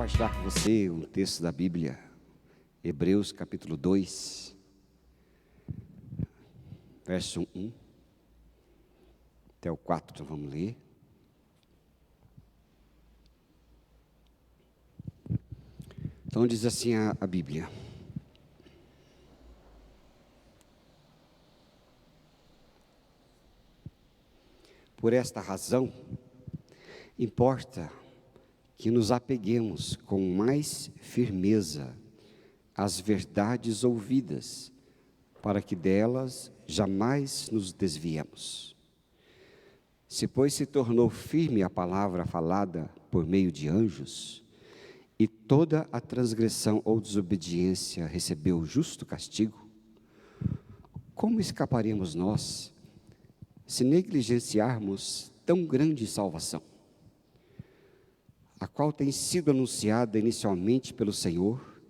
compartilhar com você um texto da Bíblia, Hebreus capítulo 2, verso 1 até o 4, então vamos ler. Então diz assim a Bíblia: por esta razão, importa que nos apeguemos com mais firmeza às verdades ouvidas, para que delas jamais nos desviemos. Se, pois, se tornou firme a palavra falada por meio de anjos, e toda a transgressão ou desobediência recebeu justo castigo, como escaparemos nós, se negligenciarmos tão grande salvação, a qual tem sido anunciada inicialmente pelo Senhor,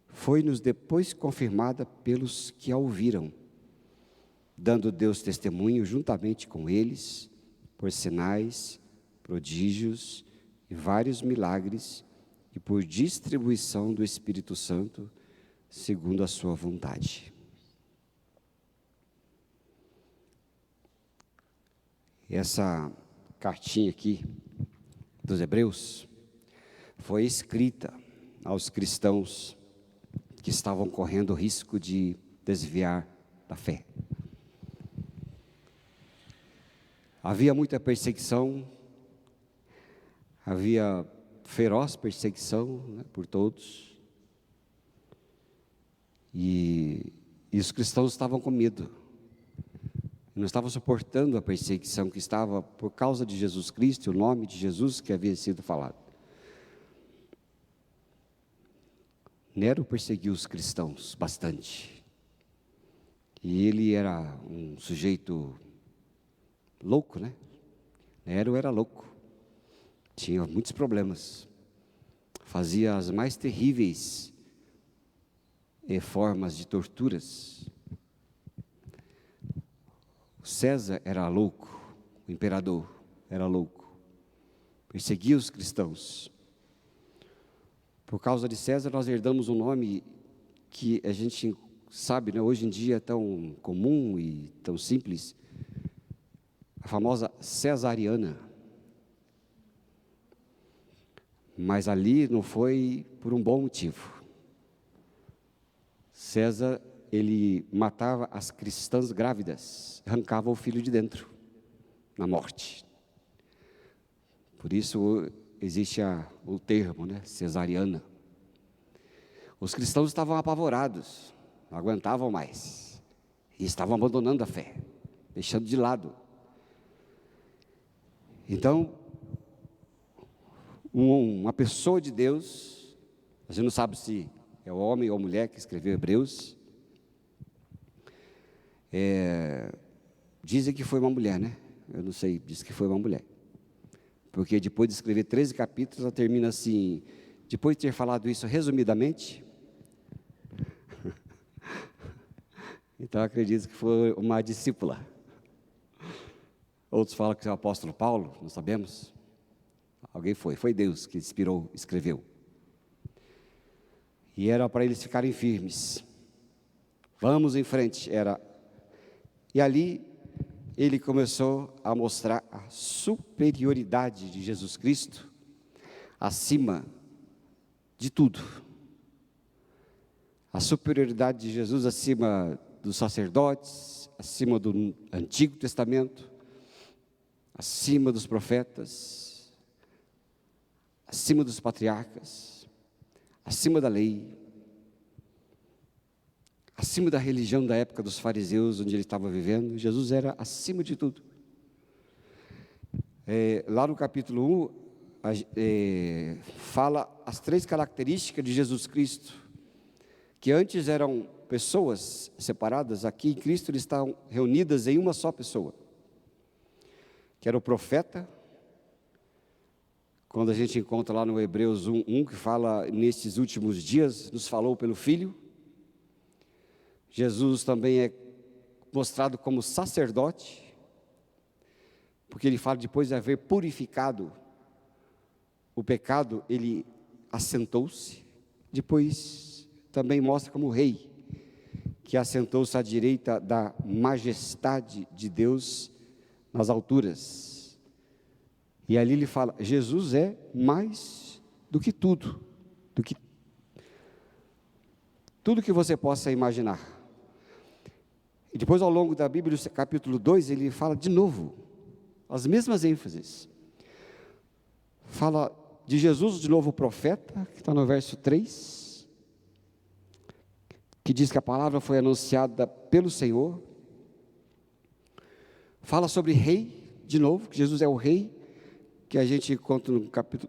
foi-nos depois confirmada pelos que a ouviram, dando Deus testemunho juntamente com eles, por sinais, prodígios e vários milagres, e por distribuição do Espírito Santo, segundo a sua vontade. Essa cartinha aqui dos Hebreus foi escrita aos cristãos que estavam correndo o risco de desviar da fé. Havia muita perseguição, havia feroz perseguição, por todos, e os cristãos estavam com medo, não estavam suportando a perseguição que estava por causa de Jesus Cristo, e o nome de Jesus que havia sido falado. Nero perseguiu os cristãos bastante, e ele era um sujeito louco, Nero era louco, tinha muitos problemas, fazia as mais terríveis formas de torturas. César era louco, o imperador era louco, perseguia os cristãos. Por causa de César, nós herdamos um nome que a gente sabe, hoje em dia é tão comum e tão simples, a famosa cesariana. Mas ali não foi por um bom motivo. César, ele matava as cristãs grávidas, arrancava o filho de dentro, na morte. Por isso existe o termo, cesariana. Os cristãos estavam apavorados, não aguentavam mais, e estavam abandonando a fé, deixando de lado. Então, uma pessoa de Deus, a gente não sabe se é o homem ou a mulher que escreveu Hebreus, dizem que foi uma mulher, Eu não sei, diz que foi uma mulher. Porque depois de escrever 13 capítulos, ela termina assim, depois de ter falado isso resumidamente, então acredito que foi uma discípula. Outros falam que é o apóstolo Paulo, não sabemos. Alguém foi Deus que inspirou, escreveu. E era para eles ficarem firmes. Vamos em frente, E ali ele começou a mostrar a superioridade de Jesus Cristo acima de tudo. A superioridade de Jesus acima dos sacerdotes, acima do Antigo Testamento, acima dos profetas, acima dos patriarcas, acima da lei, acima da religião da época dos fariseus, onde ele estava vivendo. Jesus era acima de tudo. Lá no capítulo 1, fala as 3 características de Jesus Cristo, que antes eram pessoas separadas, aqui em Cristo eles estão reunidas em uma só pessoa, que era o profeta. Quando a gente encontra lá no Hebreus 1, que fala, nestes últimos dias, nos falou pelo Filho. Jesus também é mostrado como sacerdote, porque ele fala, depois de haver purificado o pecado, ele assentou-se. Depois também mostra como rei, que assentou-se à direita da majestade de Deus nas alturas. E ali ele fala, Jesus é mais do que tudo que você possa imaginar. E depois, ao longo da Bíblia, no capítulo 2, ele fala de novo, as mesmas ênfases. Fala de Jesus, de novo profeta, que está no verso 3, que diz que a palavra foi anunciada pelo Senhor. Fala sobre rei, de novo, que Jesus é o rei, que a gente encontra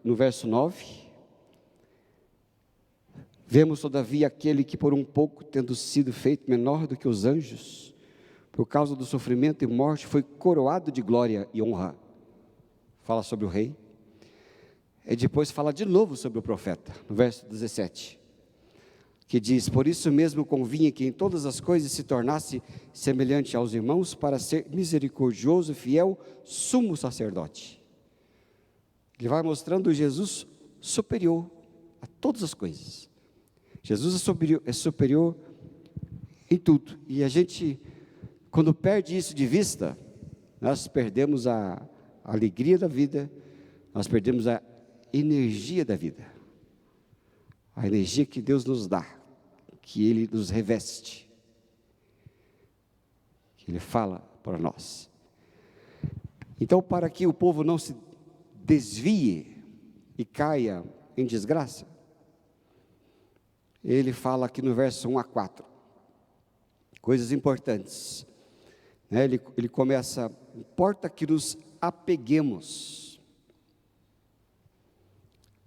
no verso 9. Vemos, todavia, aquele que por um pouco, tendo sido feito menor do que os anjos, por causa do sofrimento e morte, foi coroado de glória e honra. Fala sobre o rei. E depois fala de novo sobre o profeta, no verso 17, que diz, por isso mesmo convinha que em todas as coisas se tornasse semelhante aos irmãos, para ser misericordioso e fiel sumo sacerdote. Ele vai mostrando Jesus superior a todas as coisas. Jesus é superior em tudo. E a gente, quando perde isso de vista, nós perdemos a alegria da vida, nós perdemos a energia da vida. A energia que Deus nos dá, que Ele nos reveste, que Ele fala para nós. Então, para que o povo não se desvie e caia em desgraça, ele fala aqui no verso 1 a 4, coisas importantes, né? Ele começa, importa que nos apeguemos,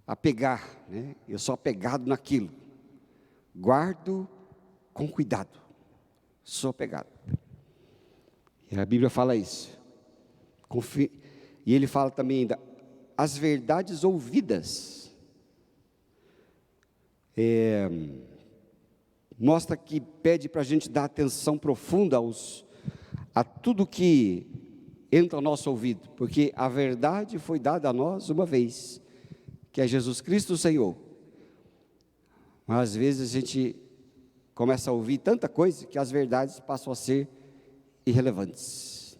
apegar, né? Eu sou apegado naquilo, guardo com cuidado, sou apegado, e a Bíblia fala isso, e ele fala também ainda, as verdades ouvidas, mostra que pede para a gente dar atenção profunda a tudo que entra ao nosso ouvido, porque a verdade foi dada a nós uma vez, que é Jesus Cristo o Senhor, mas às vezes a gente começa a ouvir tanta coisa, que as verdades passam a ser irrelevantes,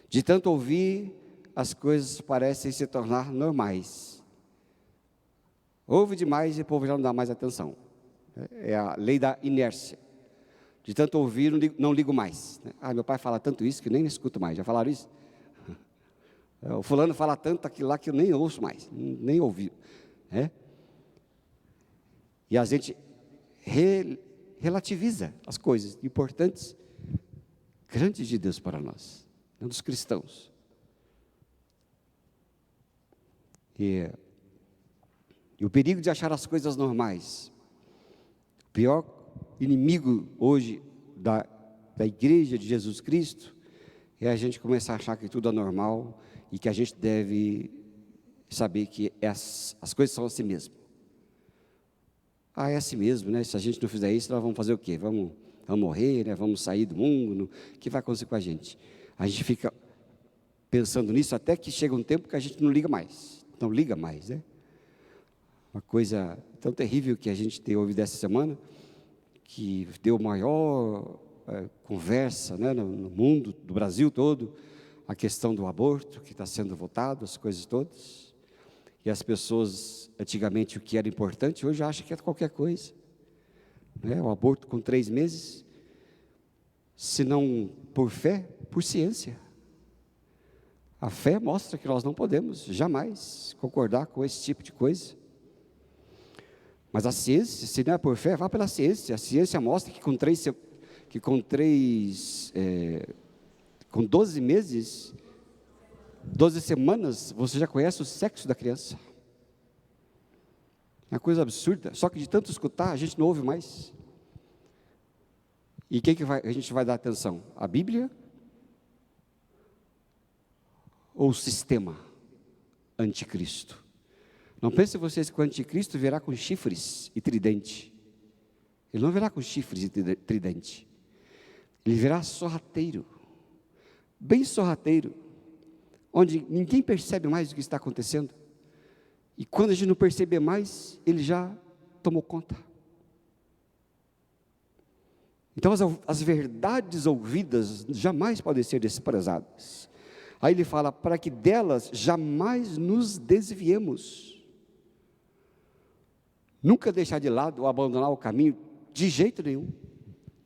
de tanto ouvir, as coisas parecem se tornar normais, ouve demais e o povo já não dá mais atenção, é a lei da inércia, de tanto ouvir não ligo mais, meu pai fala tanto isso que eu nem escuto mais, já falaram isso? O fulano fala tanto aquilo lá que eu nem ouço mais, nem ouvi, e a gente relativiza as coisas importantes, grandes de Deus para nós, dos cristãos, e o perigo de achar as coisas normais, o pior inimigo hoje da igreja de Jesus Cristo, é a gente começar a achar que tudo é normal, e que a gente deve saber que as coisas são assim mesmo. É assim mesmo, né? Se a gente não fizer isso, nós vamos fazer o quê? Vamos morrer, né? Vamos sair do mundo, o que vai acontecer com a gente? A gente fica pensando nisso até que chega um tempo que a gente não liga mais, né? Uma coisa tão terrível que a gente tem ouvido essa semana, que deu maior conversa, né, no mundo, no Brasil todo, a questão do aborto, que está sendo votado, as coisas todas, e as pessoas, antigamente o que era importante, hoje acham que é qualquer coisa, né? O aborto com 3 meses, se não por fé, por ciência. A fé mostra que nós não podemos jamais concordar com esse tipo de coisa. Mas a ciência, se não é por fé, vá pela ciência. A ciência mostra que com 12 meses, 12 semanas, você já conhece o sexo da criança. É uma coisa absurda, só que de tanto escutar, a gente não ouve mais. E quem que a gente vai dar atenção? A Bíblia? Ou o sistema anticristo? Não pensem vocês que o anticristo virá com chifres e tridente. Ele não virá com chifres e tridente. Ele virá sorrateiro, bem sorrateiro, onde ninguém percebe mais o que está acontecendo. E quando a gente não perceber mais, ele já tomou conta. Então as verdades ouvidas jamais podem ser desprezadas. Aí ele fala, para que delas jamais nos desviemos. Nunca deixar de lado ou abandonar o caminho, de jeito nenhum.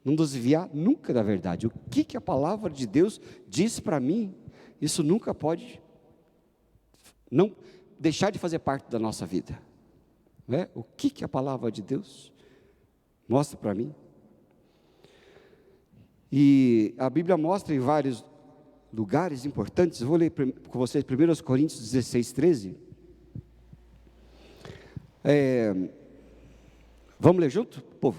Não desviar nunca da verdade. O que a palavra de Deus diz para mim, isso nunca pode não deixar de fazer parte da nossa vida. Não é? O que a palavra de Deus mostra para mim. E a Bíblia mostra em vários lugares importantes. Vou ler com vocês 1 Coríntios 16, 13. Vamos ler junto, povo?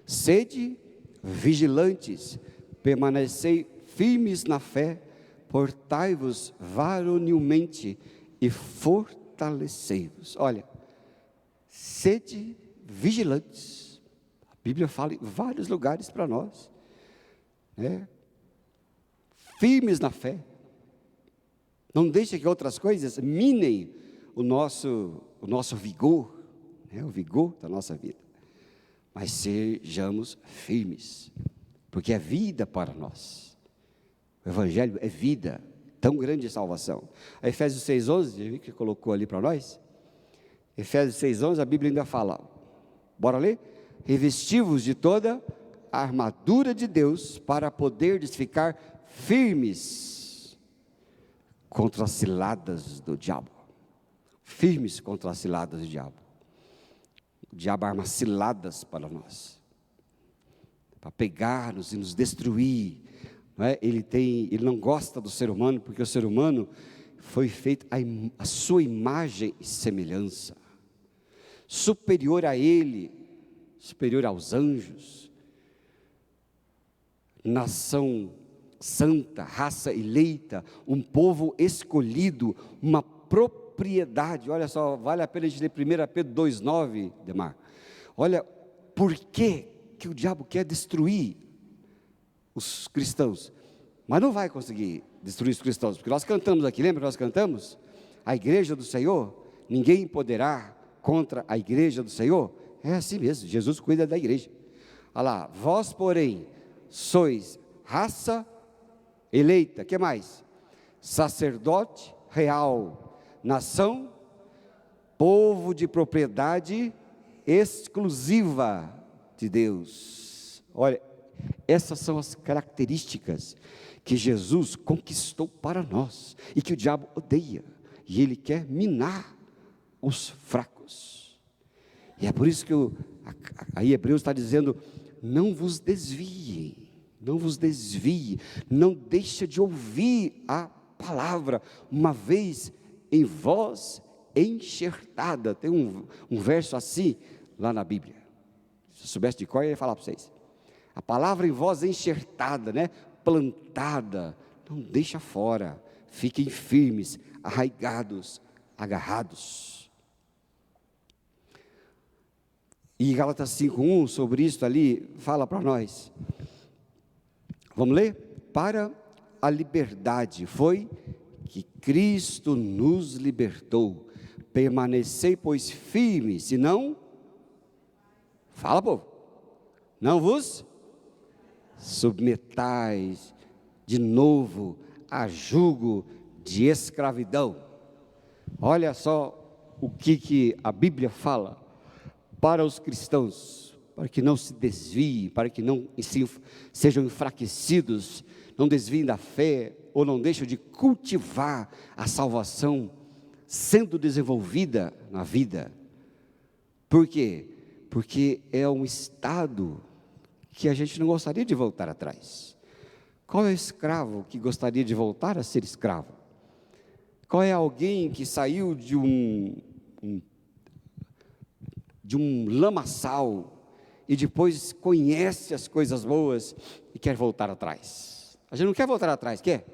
Sede vigilantes, permanecei firmes na fé, portai-vos varonilmente e fortalecei-vos. Olha, sede vigilantes. A Bíblia fala em vários lugares para nós. Firmes na fé. Não deixe que outras coisas minem o nosso vigor, o vigor da nossa vida. Mas sejamos firmes, porque é vida para nós. O Evangelho é vida, tão grande salvação. A Efésios 6,11, que colocou ali para nós. Efésios 6,11, a Bíblia ainda fala, bora ler? Revesti-vos de toda a armadura de Deus, para poderdes ficar firmes contra as ciladas do diabo. Firmes contra as ciladas do diabo. O diabo arma ciladas para nós, para pegar-nos e nos destruir. Não é? Ele não gosta do ser humano, porque o ser humano foi feito a sua imagem e semelhança, superior a ele, superior aos anjos. Nação santa, raça eleita, um povo escolhido, uma propriedade. Olha só, vale a pena a gente ler 1 Pedro 2,9, Demar. Olha, por que o diabo quer destruir os cristãos? Mas não vai conseguir destruir os cristãos, porque nós cantamos aqui, lembra que nós cantamos? A igreja do Senhor, ninguém poderá contra a igreja do Senhor. É assim mesmo, Jesus cuida da igreja. Olha lá, vós porém sois raça eleita, que mais? Sacerdote real, nação, povo de propriedade exclusiva de Deus. Olha, essas são as características que Jesus conquistou para nós, e que o diabo odeia, e ele quer minar os fracos. E é por isso que aí Hebreus está dizendo, não vos desviem, não vos desvie, não deixe de ouvir a palavra, uma vez em vós enxertada. Tem um verso assim, lá na Bíblia, se eu soubesse de cor, eu ia falar para vocês, a palavra em vós enxertada, plantada, não deixa fora, fiquem firmes, arraigados, agarrados. E Gálatas 5:1, sobre isso ali, fala para nós. Vamos ler? Para a liberdade foi que Cristo nos libertou. Permanecei, pois, firmes, senão, fala, povo, não vos submetais de novo a jugo de escravidão. Olha só o que a Bíblia fala para os cristãos, para que não se desviem, para que não sejam enfraquecidos, não desviem da fé, ou não deixem de cultivar a salvação sendo desenvolvida na vida. Por quê? Porque é um estado que a gente não gostaria de voltar atrás. Qual é o escravo que gostaria de voltar a ser escravo? Qual é alguém que saiu de um lamaçal e depois conhece as coisas boas e quer voltar atrás? A gente não quer voltar atrás, quer?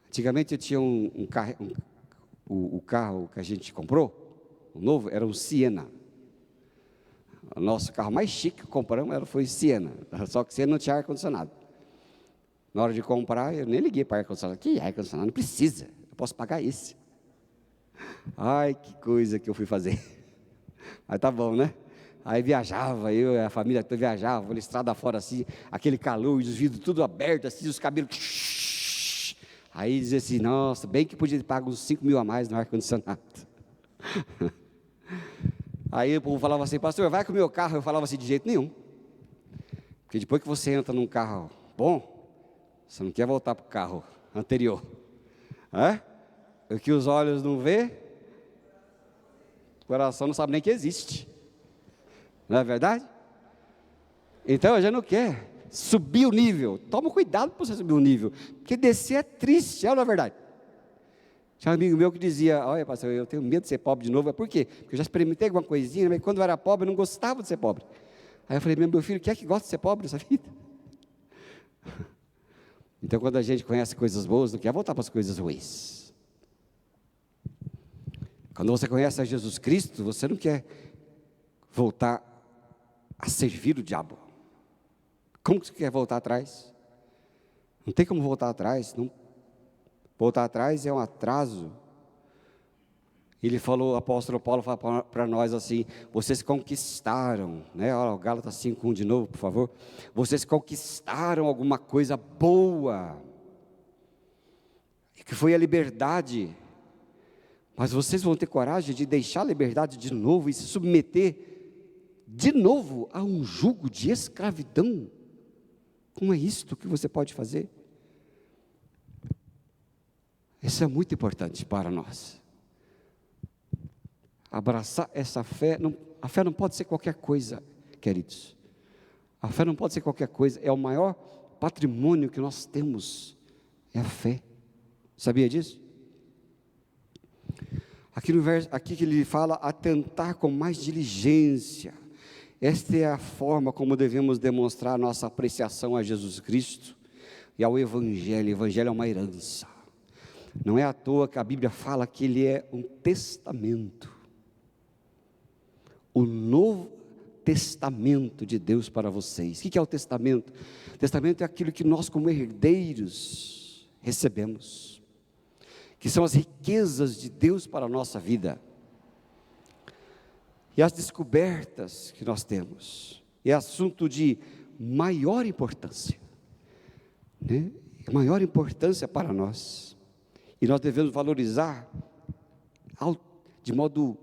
Antigamente eu tinha o carro que a gente comprou, o novo, era um Siena. O nosso carro mais chique que compramos foi Siena, só que Siena não tinha ar-condicionado. Na hora de comprar, eu nem liguei para ar-condicionado. Que ar-condicionado? Não precisa, eu posso pagar esse. Ai, que coisa que eu fui fazer. Mas tá bom, né? Aí viajava, eu e a família toda viajava, na estrada fora assim, aquele calor, os vidros tudo aberto assim, os cabelos. Aí dizia assim, nossa, bem que podia pagar uns 5 mil a mais no ar-condicionado. Aí o povo falava assim, pastor, vai com o meu carro. Eu falava assim, de jeito nenhum. Porque depois que você entra num carro bom, você não quer voltar para o carro anterior. É? O que os olhos não vê, o coração não sabe nem que existe. Não é verdade? Então, a gente não quer subir o nível. Toma cuidado para você subir o nível. Porque descer é triste, é, não é verdade? Tinha um amigo meu que dizia, olha pastor, eu tenho medo de ser pobre de novo. Por quê? Porque eu já experimentei alguma coisinha, mas quando eu era pobre eu não gostava de ser pobre. Aí eu falei, meu filho, quem é que gosta de ser pobre nessa vida? Então, quando a gente conhece coisas boas, não quer voltar para as coisas ruins. Quando você conhece a Jesus Cristo, você não quer voltar a servir o diabo. Como que você quer voltar atrás? Não tem como voltar atrás. Não. Voltar atrás é um atraso. Ele falou, o apóstolo Paulo fala para nós assim, vocês conquistaram, né? Olha, Gálatas 5:1 de novo, por favor. Vocês conquistaram alguma coisa boa, que foi a liberdade. Mas vocês vão ter coragem de deixar a liberdade de novo e se submeter de novo a um jugo de escravidão? Como é isto que você pode fazer? Isso é muito importante para nós. Abraçar essa fé, a fé não pode ser qualquer coisa, queridos. A fé não pode ser qualquer coisa, é o maior patrimônio que nós temos, é a fé. Sabia disso? Aqui no verso, aqui que ele fala, atentar com mais diligência. Esta é a forma como devemos demonstrar nossa apreciação a Jesus Cristo e ao Evangelho. O Evangelho é uma herança. Não é à toa que a Bíblia fala que ele é um testamento. O Novo Testamento de Deus para vocês. O que é o testamento? O testamento é aquilo que nós como herdeiros recebemos, que são as riquezas de Deus para a nossa vida, e as descobertas que nós temos, é assunto de maior importância, né? Maior importância para nós, e nós devemos valorizar de modo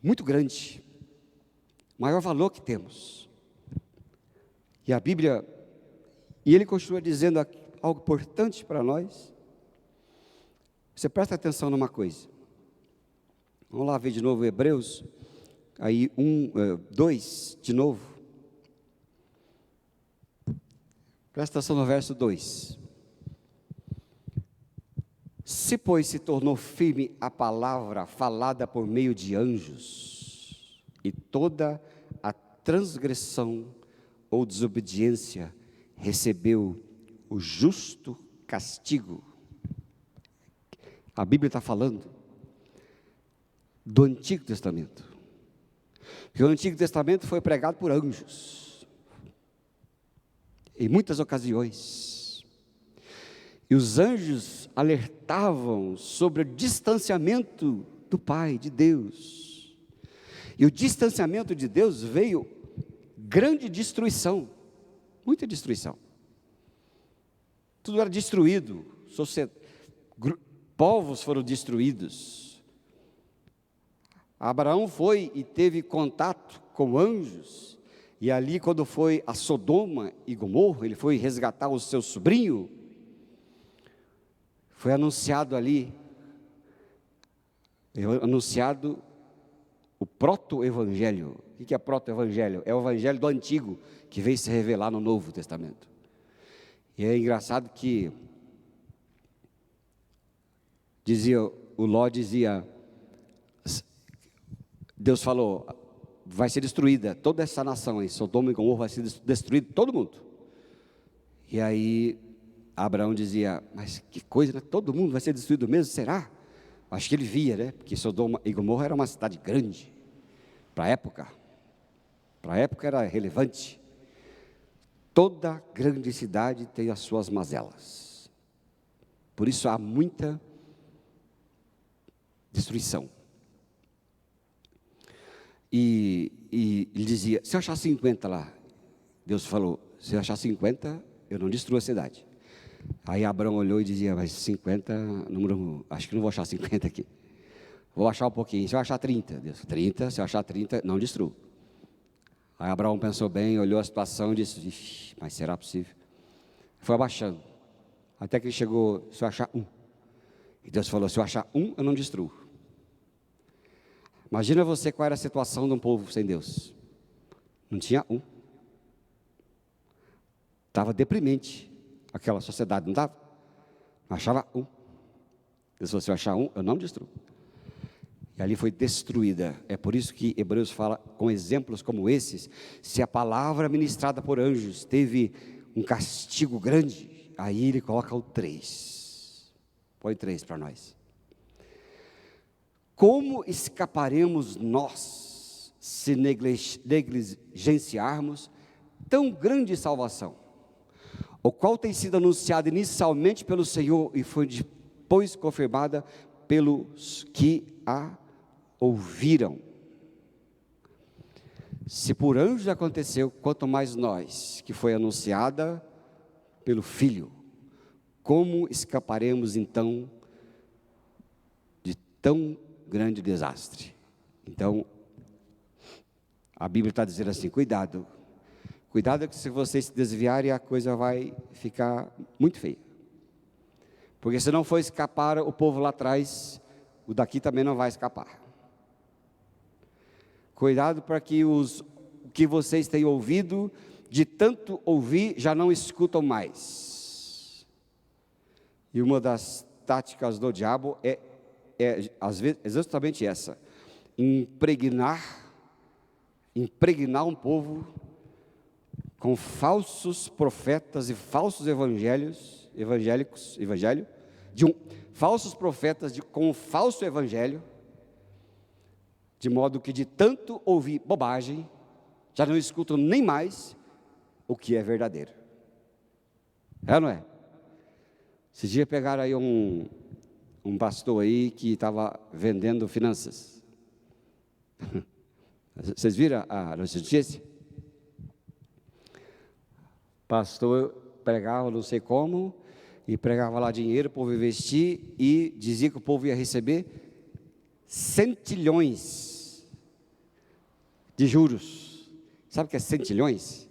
muito grande, maior valor que temos. E a Bíblia, e ele continua dizendo algo importante para nós. Você presta atenção numa coisa. Vamos lá ver de novo Hebreus, aí 2, de novo. Presta atenção no verso 2. Se, pois, se tornou firme a palavra falada por meio de anjos, e toda a transgressão ou desobediência recebeu o justo castigo. A Bíblia está falando do Antigo Testamento, que o Antigo Testamento foi pregado por anjos, em muitas ocasiões, e os anjos alertavam sobre o distanciamento do Pai, de Deus, e o distanciamento de Deus veio grande destruição, muita destruição, tudo era destruído, povos foram destruídos. Abraão foi e teve contato com anjos, e ali quando foi a Sodoma e Gomorra, ele foi resgatar o seu sobrinho, foi anunciado ali, anunciado o proto-evangelho. O que é proto-evangelho? É o evangelho do Antigo, que veio se revelar no Novo Testamento. E é engraçado que, dizia, Deus falou, vai ser destruída toda essa nação, Sodoma e Gomorra vai ser destruído todo mundo. E aí Abraão dizia, mas que coisa, né? Todo mundo vai ser destruído mesmo, será? Acho que ele via, né? Porque Sodoma e Gomorra era uma cidade grande, para a época era relevante. Toda grande cidade tem as suas mazelas, por isso há muita destruição. E ele dizia, se eu achar 50 lá, Deus falou, se eu achar 50, eu não destruo a cidade. Aí Abraão olhou e dizia, mas 50, acho que não vou achar 50 aqui. Vou achar um pouquinho, se eu achar 30, Deus, 30, se eu achar 30, não destruo. Aí Abraão pensou bem, olhou a situação e disse, mas será possível? Foi abaixando, até que ele chegou, se eu achar 1. E Deus falou, se eu achar 1, eu não destruo. Imagina você qual era a situação de um povo sem Deus. Não tinha 1. Estava deprimente aquela sociedade, não estava? Achava 1. Deus falou, se eu achar 1, eu não destruo. E ali foi destruída. É por isso que Hebreus fala, com exemplos como esses, se a palavra ministrada por anjos teve um castigo grande, aí ele coloca o 3. Põe 3 para nós. Como escaparemos nós se negligenciarmos tão grande salvação, o qual tem sido anunciada inicialmente pelo Senhor e foi depois confirmada pelos que a ouviram? Se por anjos aconteceu, quanto mais nós, que foi anunciada pelo Filho, como escaparemos então de tão grande desastre? Então, a Bíblia está dizendo assim, cuidado que se vocês se desviarem, a coisa vai ficar muito feia. Porque se não for escapar o povo lá atrás, o daqui também não vai escapar. Cuidado para que o que vocês têm ouvido, de tanto ouvir, já não escutam mais. E uma das táticas do diabo é às vezes, exatamente essa, impregnar um povo com falsos profetas e falsos falsos profetas com um falso evangelho, de modo que de tanto ouvir bobagem, já não escutam nem mais o que é verdadeiro. É ou não é? Esses dias pegaram aí um pastor aí que estava vendendo finanças. Vocês viram a notícia? Pastor pregava não sei como, e pregava lá dinheiro, o povo investir, e dizia que o povo ia receber centilhões de juros. Sabe o que é centilhões?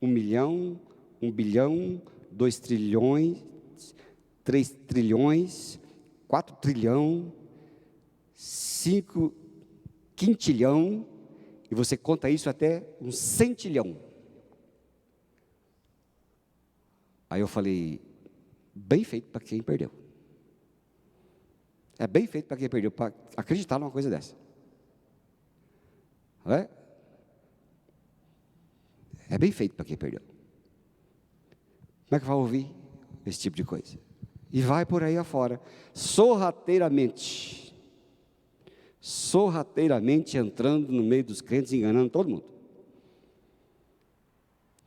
1 milhão, 1 bilhão, 2 trilhões, 3 trilhões, 4 trilhão, 5 quintilhão, e você conta isso até um centilhão. Aí eu falei, bem feito para quem perdeu. É bem feito para quem perdeu, para acreditar numa coisa dessa. Não é? É bem feito para quem perdeu. Como é que vai ouvir esse tipo de coisa? E vai por aí afora, sorrateiramente entrando no meio dos crentes, enganando todo mundo.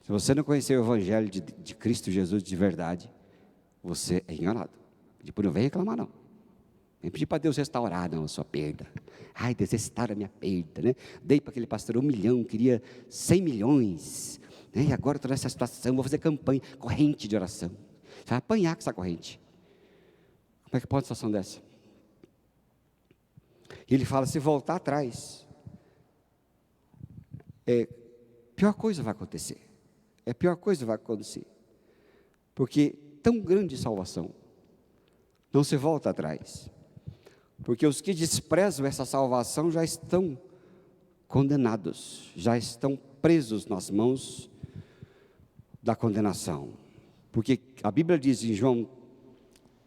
Se você não conhecer o Evangelho de Cristo Jesus de verdade, você é enganado. Depois não vem reclamar não. Nem pedir para Deus restaurar não a sua perda. Ai, Deus restaura a minha perda, né? Dei para aquele pastor 1 milhão, queria 100 milhões, né? E agora estou nessa situação, vou fazer campanha, corrente de oração. Você vai apanhar com essa corrente. Como é que pode uma situação dessa? E ele fala, se voltar atrás, pior coisa vai acontecer. Pior coisa vai acontecer. Porque tão grande salvação, não se volta atrás. Porque os que desprezam essa salvação já estão condenados, já estão presos nas mãos da condenação. Porque a Bíblia diz em João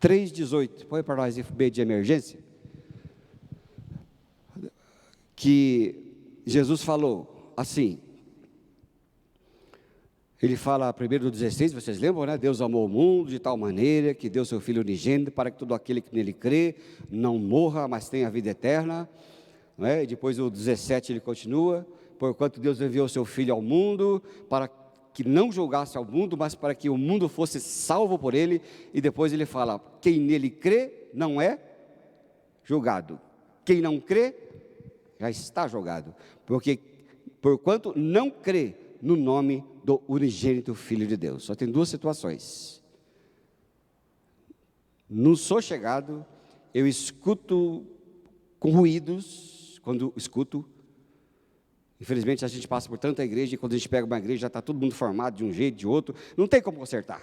3,18, põe para nós FB de emergência, que Jesus falou assim, ele fala primeiro do 16, vocês lembram, né? Deus amou o mundo de tal maneira que deu seu Filho unigênito para que todo aquele que nele crê não morra, mas tenha a vida eterna, não é? E depois o 17 ele continua, porquanto Deus enviou seu Filho ao mundo para que não julgasse ao mundo, mas para que o mundo fosse salvo por ele. E depois ele fala: quem nele crê não é julgado, quem não crê já está julgado, porque porquanto não crê no nome do unigênito Filho de Deus. Só tem duas situações: não sou chegado, eu escuto com ruídos, quando escuto. Infelizmente a gente passa por tanta igreja, e quando a gente pega uma igreja, já está todo mundo formado de um jeito, de outro, não tem como consertar.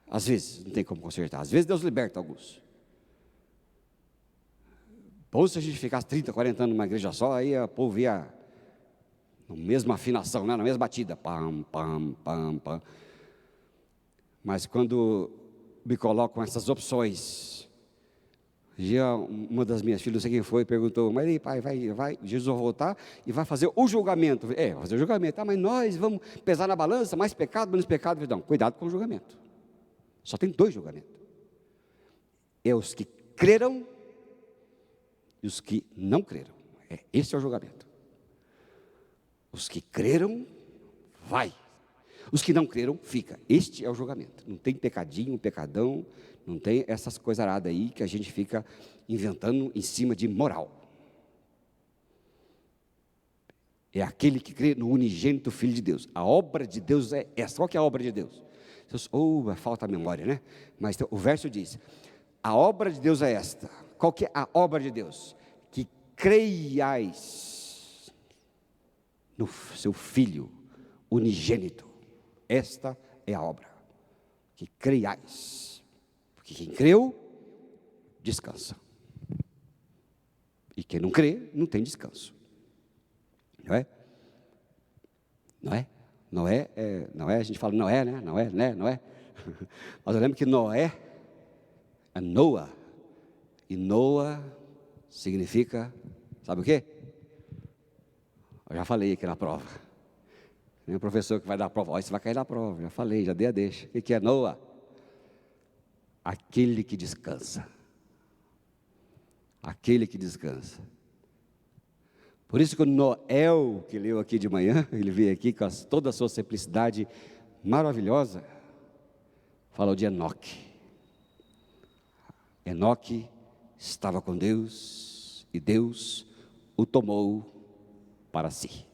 Às vezes, não tem como consertar, às vezes Deus liberta alguns. Bom, se a gente ficasse 30, 40 anos numa igreja só, aí o povo ia na mesma afinação, né? Na mesma batida, pam, pam, pam, pam. Mas quando me colocam essas opções, uma das minhas filhas, não sei quem foi, perguntou: mas aí pai, vai, Jesus vai voltar e vai fazer o julgamento. Vai fazer o julgamento, mas nós vamos pesar na balança, mais pecado, menos pecado. Não, cuidado com o julgamento, só tem dois julgamentos: é os que creram e os que não creram. Esse é o julgamento. Os que creram, vai. Os que não creram, fica. Este é o julgamento. Não tem pecadinho, pecadão, não tem essas coisas aradas aí que a gente fica inventando em cima de moral. É aquele que crê no unigênito Filho de Deus. A obra de Deus é essa. Qual que é a obra de Deus? Falta a memória, né? Mas o verso diz: a obra de Deus é esta. Qual que é a obra de Deus? Que creiais no seu Filho unigênito. Esta é a obra. Que creiais. Porque quem creu, descansa. E quem não crê, não tem descanso. Não é? Não é? Não é, a gente fala não é, né? Não é, né? Não é? Mas eu lembro que Noé é Noa. E Noa significa, sabe o quê? Eu já falei aqui na prova. Tem um professor que vai dar a prova: olha, você vai cair na prova. Já falei, já dei a deixa. O que é Noa? Aquele que descansa. Aquele que descansa. Por isso que o Noel, que leu aqui de manhã, ele veio aqui com toda a sua simplicidade maravilhosa, falou de Enoque. Enoque estava com Deus e Deus o tomou para si.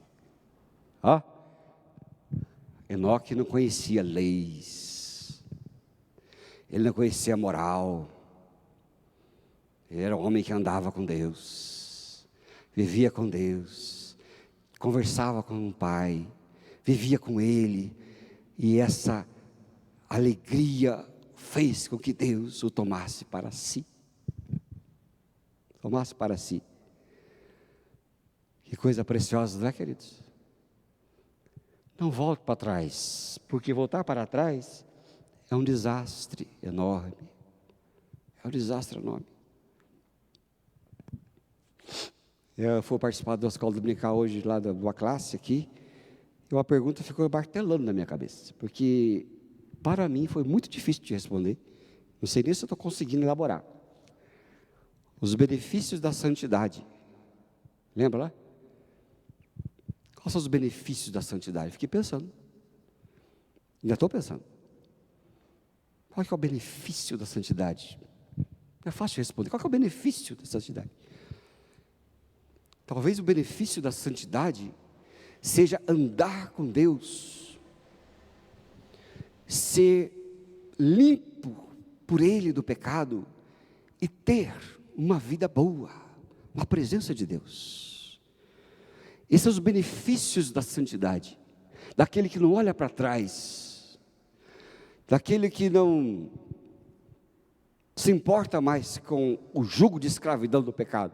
Enoque não conhecia leis, ele não conhecia moral, ele era um homem que andava com Deus, vivia com Deus, conversava com o Pai, vivia com Ele, e essa alegria fez com que Deus o tomasse para si. Tomasse para si. Que coisa preciosa, não é, queridos? Não volte para trás, porque voltar para trás é um desastre enorme. É um desastre enorme. Eu fui participar da escola dominical hoje, lá de uma classe aqui, e uma pergunta ficou martelando na minha cabeça, porque para mim foi muito difícil de responder. Não sei nem se eu estou conseguindo elaborar. Os benefícios da santidade. Lembra lá? Quais são os benefícios da santidade? Fiquei pensando. Ainda estou pensando. Qual que é o benefício da santidade? Não é fácil de responder. Qual que é o benefício da santidade? Talvez o benefício da santidade seja andar com Deus, ser limpo por Ele do pecado e ter uma vida boa, na presença de Deus. Esses são os benefícios da santidade, daquele que não olha para trás, daquele que não se importa mais com o jugo de escravidão do pecado.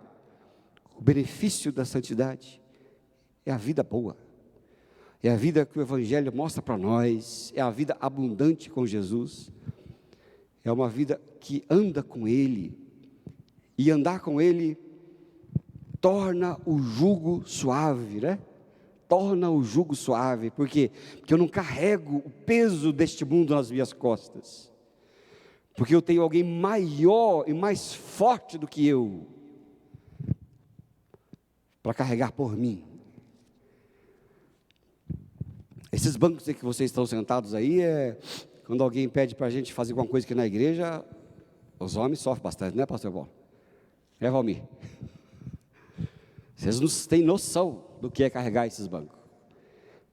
O benefício da santidade é a vida boa, é a vida que o Evangelho mostra para nós, é a vida abundante com Jesus, é uma vida que anda com Ele, e andar com Ele torna o jugo suave, né? Torna o jugo suave, por quê? Porque eu não carrego o peso deste mundo nas minhas costas, porque eu tenho alguém maior e mais forte do que eu, para carregar por mim. Esses bancos que vocês estão sentados aí, quando alguém pede para a gente fazer alguma coisa aqui na igreja, os homens sofrem bastante, né, pastor Paulo? É, Valmir? Vocês não têm noção do que é carregar esses bancos.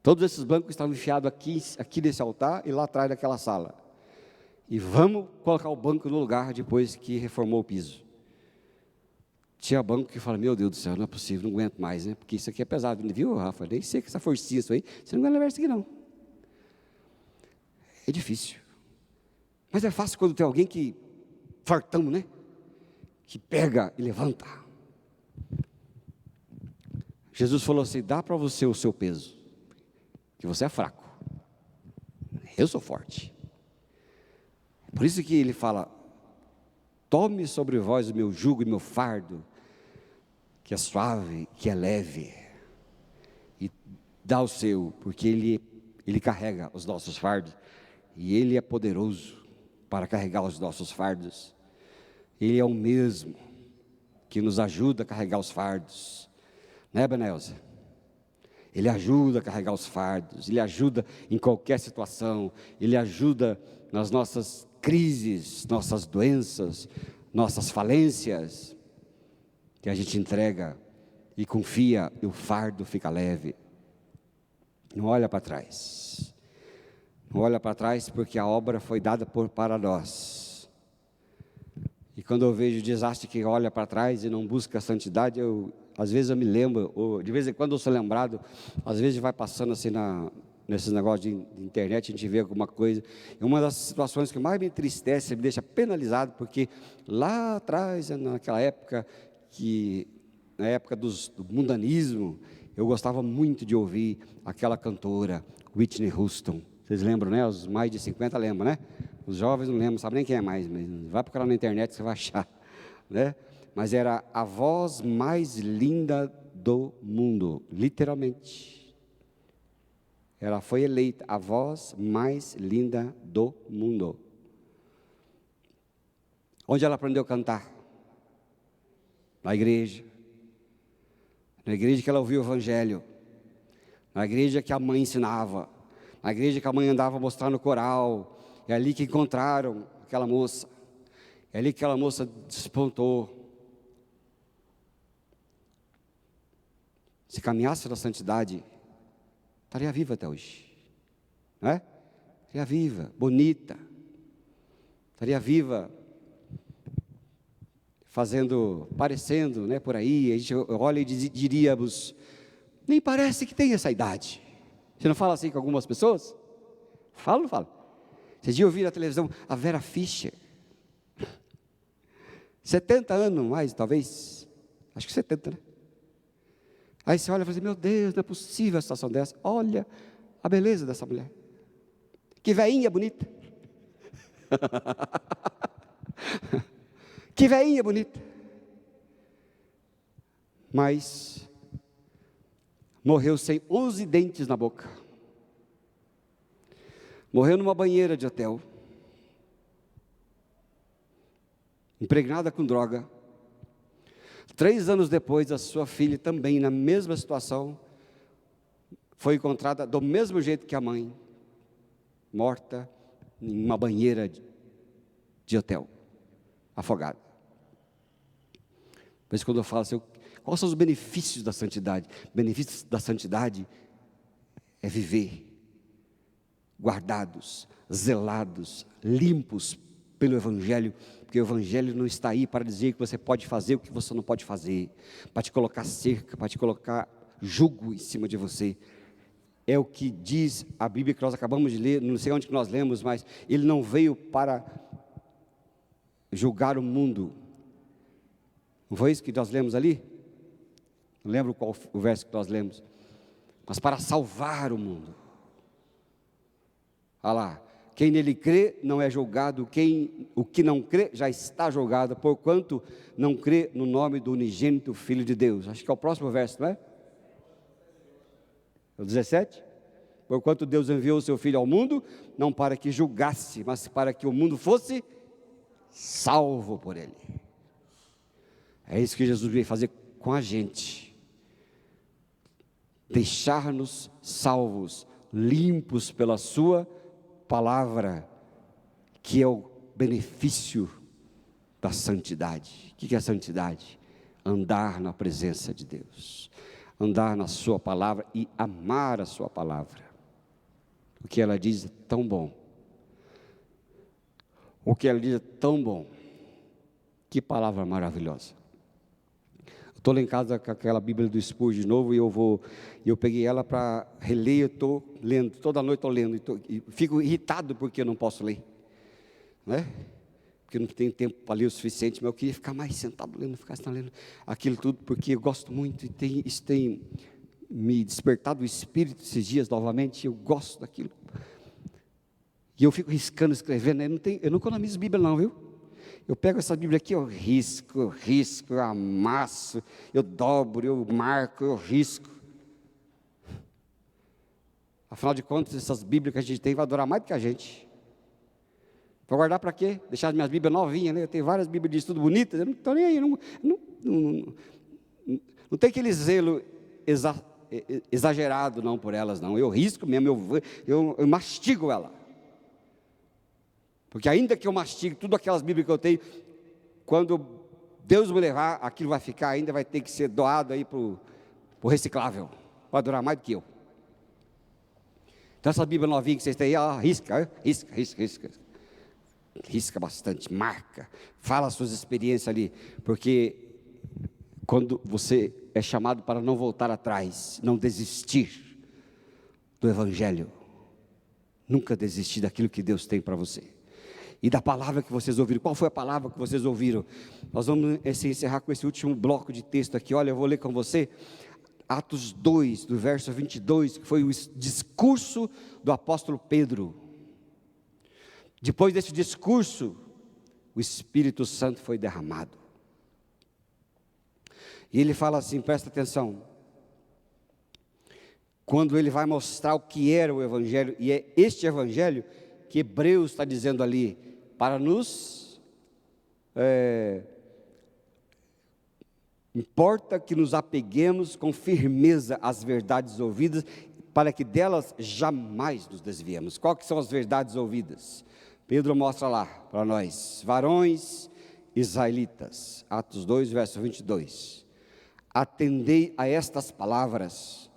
Todos esses bancos estavam enfiados aqui nesse altar e lá atrás daquela sala. E vamos colocar o banco no lugar depois que reformou o piso. Tinha banco que fala, meu Deus do céu, não é possível, não aguento mais, né? Porque isso aqui é pesado, viu, Rafa? Nem sei que essa forcinha isso aí, você não vai levar isso aqui não. É difícil. Mas é fácil quando tem alguém que, fartão, né? Que pega e levanta. Jesus falou assim, dá para você o seu peso, que você é fraco. Eu sou forte. Por isso que ele fala, tome sobre vós o meu jugo e meu fardo, que é suave, que é leve, e dá o seu, porque ele carrega os nossos fardos, e ele é poderoso para carregar os nossos fardos. Ele é o mesmo que nos ajuda a carregar os fardos, né, Benelza? Ele ajuda a carregar os fardos, ele ajuda em qualquer situação, ele ajuda nas nossas crises, nossas doenças, nossas falências, que a gente entrega e confia, e o fardo fica leve. Não olha para trás. Não olha para trás porque a obra foi dada para nós. E quando eu vejo o desastre que olha para trás e não busca a santidade, às vezes eu me lembro, ou de vez em quando eu sou lembrado, às vezes vai passando assim nesses negócios de internet, a gente vê alguma coisa, e uma das situações que mais me entristece, me deixa penalizado, porque lá atrás, naquela época, na época do mundanismo, eu gostava muito de ouvir aquela cantora, Whitney Houston. Vocês lembram, né? Os mais de 50 lembram, né? Os jovens não lembram, sabem nem quem é mais, mas vai procurar na internet que você vai achar, né? Mas era a voz mais linda do mundo, literalmente. Ela foi eleita a voz mais linda do mundo. Onde ela aprendeu a cantar? Na igreja. Na igreja que ela ouviu o evangelho. Na igreja que a mãe ensinava. Na igreja que a mãe andava mostrando o coral. É ali que encontraram aquela moça. É ali que aquela moça despontou. Se caminhasse na santidade, estaria viva até hoje, não é? Estaria viva, bonita, estaria viva, parecendo, né, por aí, a gente olha e diríamos, nem parece que tem essa idade. Você não fala assim com algumas pessoas? Fala ou não fala? Vocês já ouviram na televisão a Vera Fischer, 70 anos mais, talvez, acho que 70, né? Aí você olha e fala assim, meu Deus, não é possível a situação dessa. Olha a beleza dessa mulher. Que veinha bonita. Que veinha bonita. Mas morreu sem 11 dentes na boca. Morreu numa banheira de hotel. Impregnada com droga. 3 anos depois, a sua filha também, na mesma situação, foi encontrada do mesmo jeito que a mãe, morta em uma banheira de hotel, afogada. Por isso quando eu falo assim, quais são os benefícios da santidade? Benefícios da santidade é viver guardados, zelados, limpos pelo Evangelho, porque o Evangelho não está aí para dizer que você pode fazer o que você não pode fazer, para te colocar cerca, para te colocar jugo em cima de você. É o que diz a Bíblia que nós acabamos de ler, não sei onde que nós lemos, mas ele não veio para julgar o mundo. Não foi isso que nós lemos ali? Não lembro qual o verso que nós lemos, mas para salvar o mundo. Olha lá, quem nele crê não é julgado, o que não crê já está julgado, porquanto não crê no nome do unigênito Filho de Deus. Acho que é o próximo verso, não é? É o 17? Porquanto Deus enviou o seu Filho ao mundo, não para que julgasse, mas para que o mundo fosse salvo por ele. É isso que Jesus veio fazer com a gente. Deixar-nos salvos limpos pela sua palavra, que é o benefício da santidade. O que é a santidade? Andar na presença de Deus, andar na sua palavra e amar a sua palavra. O que ela diz é tão bom. O que ela diz é tão bom. Que palavra maravilhosa. Estou lá em casa com aquela Bíblia do Spurgeon de novo, e eu peguei ela para reler. Eu estou lendo, toda noite estou lendo, e fico irritado porque eu não posso ler, né? Porque eu não tenho tempo para ler o suficiente, mas eu queria ficar mais sentado lendo, ficar lendo aquilo tudo, porque eu gosto muito, e isso tem me despertado o espírito esses dias novamente. Eu gosto daquilo, e eu fico riscando, escrevendo. Eu não economizo Bíblia não, viu? Eu pego essa Bíblia aqui, eu risco, eu amasso, eu dobro, eu marco, eu risco. Afinal de contas, essas Bíblias que a gente tem vai durar mais do que a gente. Vou guardar para quê? Deixar as minhas Bíblias novinhas, né? Eu tenho várias Bíblias de estudo bonitas, eu não estou nem aí, não tem aquele zelo exagerado não por elas não. Eu risco mesmo, eu mastigo ela. Porque ainda que eu mastigue tudo aquelas Bíblias que eu tenho, quando Deus me levar, aquilo vai ficar, ainda vai ter que ser doado aí para o reciclável, vai durar mais do que eu. Então essa Bíblia novinha que vocês têm aí, risca bastante, marca, fala as suas experiências ali, porque quando você é chamado para não voltar atrás, não desistir do Evangelho, nunca desistir daquilo que Deus tem para você. E da palavra que vocês ouviram. Qual foi a palavra que vocês ouviram? Nós vamos encerrar com esse último bloco de texto aqui. Olha, eu vou ler com você Atos 2, do verso 22, que foi o discurso do apóstolo Pedro. Depois desse discurso, o Espírito Santo foi derramado. E ele fala assim, presta atenção. Quando ele vai mostrar o que era o Evangelho, e é este Evangelho que Hebreus está dizendo ali, para nos, importa que nos apeguemos com firmeza às verdades ouvidas, para que delas jamais nos desviemos. Qual que são as verdades ouvidas? Pedro mostra lá para nós, varões israelitas, Atos 2, verso 22, atendei a estas palavras,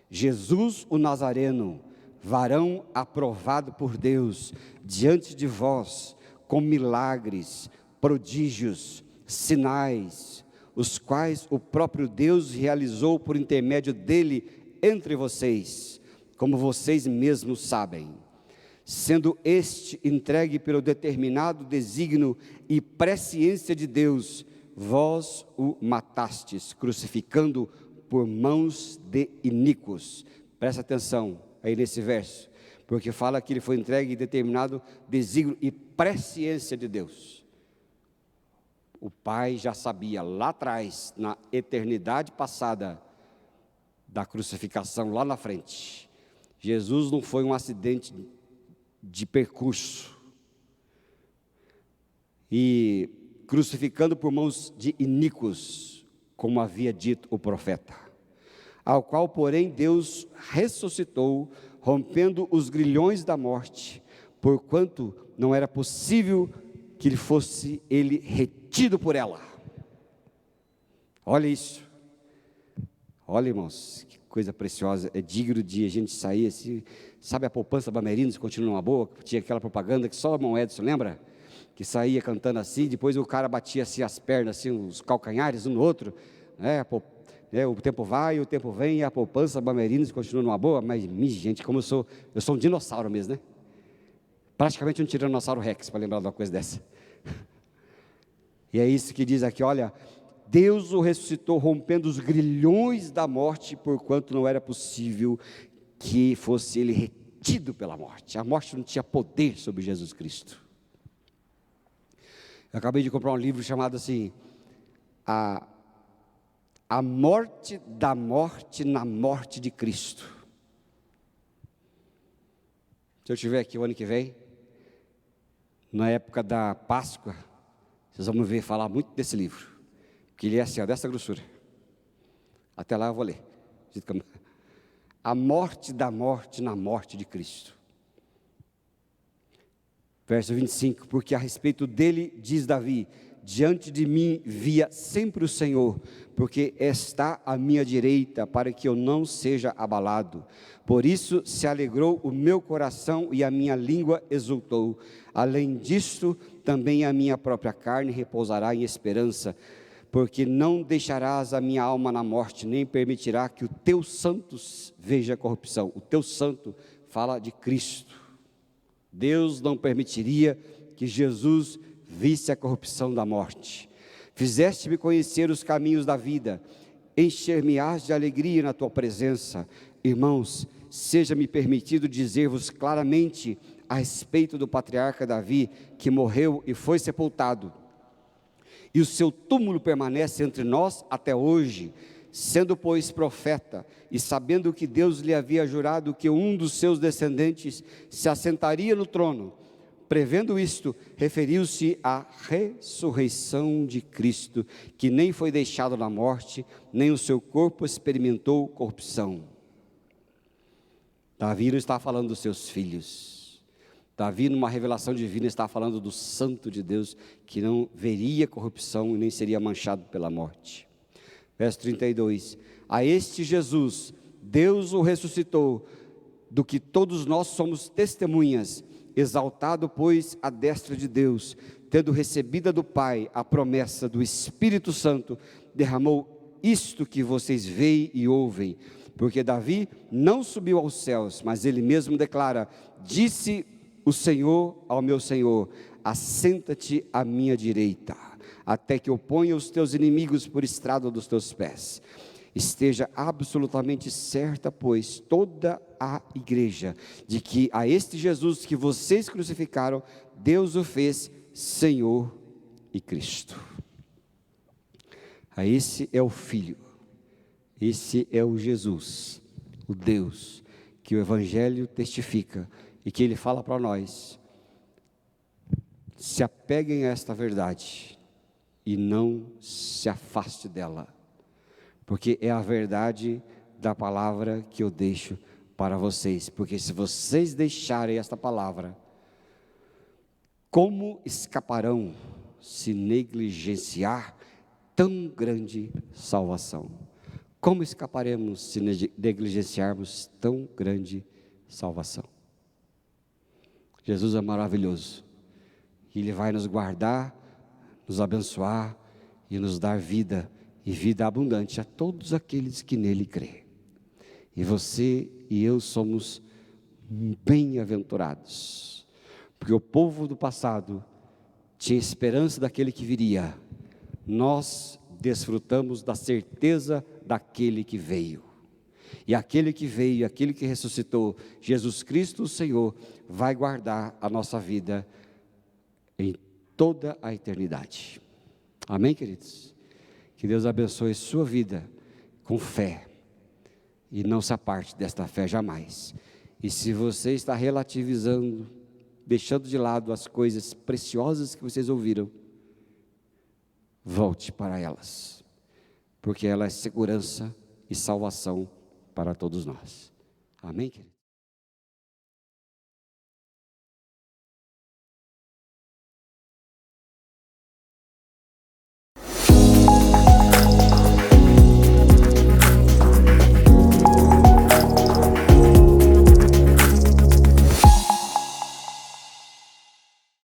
Jesus o Nazareno, varão aprovado por Deus, diante de vós, com milagres, prodígios, sinais, os quais o próprio Deus realizou por intermédio dele entre vocês, como vocês mesmos sabem, sendo este entregue pelo determinado desígnio e presciência de Deus, vós o matastes, crucificando por mãos de iníquos. Presta atenção aí nesse verso, porque fala que ele foi entregue em determinado desígnio e presciência de Deus. O Pai já sabia lá atrás, na eternidade passada, da crucificação lá na frente. Jesus não foi um acidente de percurso, e crucificando por mãos de iníquos, como havia dito o profeta, ao qual, porém, Deus ressuscitou, rompendo os grilhões da morte, porquanto não era possível que ele fosse retido por ela. Olha isso, olha, irmãos, que coisa preciosa. É digno de a gente sair assim, sabe a poupança Bamerinos, continua uma boa, tinha aquela propaganda que só o irmão Edson lembra, que saía cantando assim, depois o cara batia assim as pernas, assim, os calcanhares um no outro, né? O tempo vai, o tempo vem, e a poupança Bamerinos continua numa boa. Mas, gente, como eu sou um dinossauro mesmo, né? Praticamente um tiranossauro rex, para lembrar de uma coisa dessa. E é isso que diz aqui, olha, Deus o ressuscitou, rompendo os grilhões da morte, porquanto não era possível que fosse ele retido pela morte. A morte não tinha poder sobre Jesus Cristo. Eu acabei de comprar um livro chamado assim, A morte da morte na morte de Cristo. Se eu estiver aqui o ano que vem, na época da Páscoa, vocês vão me ver falar muito desse livro, porque ele é assim, ó, dessa grossura. Até lá eu vou ler. a morte da morte na morte de Cristo. Verso 25, porque a respeito dele, diz Davi, diante de mim via sempre o Senhor, porque está à minha direita, para que eu não seja abalado. Por isso se alegrou o meu coração e a minha língua exultou. Além disto, também a minha própria carne repousará em esperança, porque não deixarás a minha alma na morte, nem permitirá que o teu santo veja corrupção. O teu santo fala de Cristo. Deus não permitiria que Jesus visse a corrupção da morte. Fizeste-me conhecer os caminhos da vida, encher-me-ás de alegria na tua presença. Irmãos, seja-me permitido dizer-vos claramente a respeito do patriarca Davi, que morreu e foi sepultado, e o seu túmulo permanece entre nós até hoje. Sendo, pois, profeta, e sabendo que Deus lhe havia jurado que um dos seus descendentes se assentaria no trono, prevendo isto, referiu-se à ressurreição de Cristo, que nem foi deixado na morte, nem o seu corpo experimentou corrupção. Davi não está falando dos seus filhos. Davi, numa revelação divina, está falando do Santo de Deus, que não veria corrupção e nem seria manchado pela morte. Verso 32, a este Jesus, Deus o ressuscitou, do que todos nós somos testemunhas, exaltado, pois, à destra de Deus, tendo recebida do Pai a promessa do Espírito Santo, derramou isto que vocês veem e ouvem, porque Davi não subiu aos céus, mas ele mesmo declara, disse o Senhor ao meu Senhor, assenta-te à minha direita, até que eu ponha os teus inimigos por estrado dos teus pés. Esteja absolutamente certa, pois, toda a igreja, de que a este Jesus que vocês crucificaram, Deus o fez Senhor e Cristo. A esse é o Filho, esse é o Jesus, o Deus, que o Evangelho testifica, e que Ele fala para nós, se apeguem a esta verdade, e não se afaste dela, porque é a verdade da palavra que eu deixo para vocês, porque se vocês deixarem esta palavra, como escaparão se negligenciar tão grande salvação? Como escaparemos se negligenciarmos tão grande salvação? Jesus é maravilhoso, Ele vai nos guardar, nos abençoar e nos dar vida, e vida abundante a todos aqueles que nele crêem. E você e eu somos bem-aventurados, porque o povo do passado tinha esperança daquele que viria. Nós desfrutamos da certeza daquele que veio. E aquele que veio, aquele que ressuscitou, Jesus Cristo o Senhor, vai guardar a nossa vida em toda a eternidade. Amém, queridos? Que Deus abençoe sua vida com fé, e não se aparte desta fé jamais. E se você está relativizando, deixando de lado as coisas preciosas que vocês ouviram, volte para elas, porque ela é segurança e salvação para todos nós. Amém, queridos?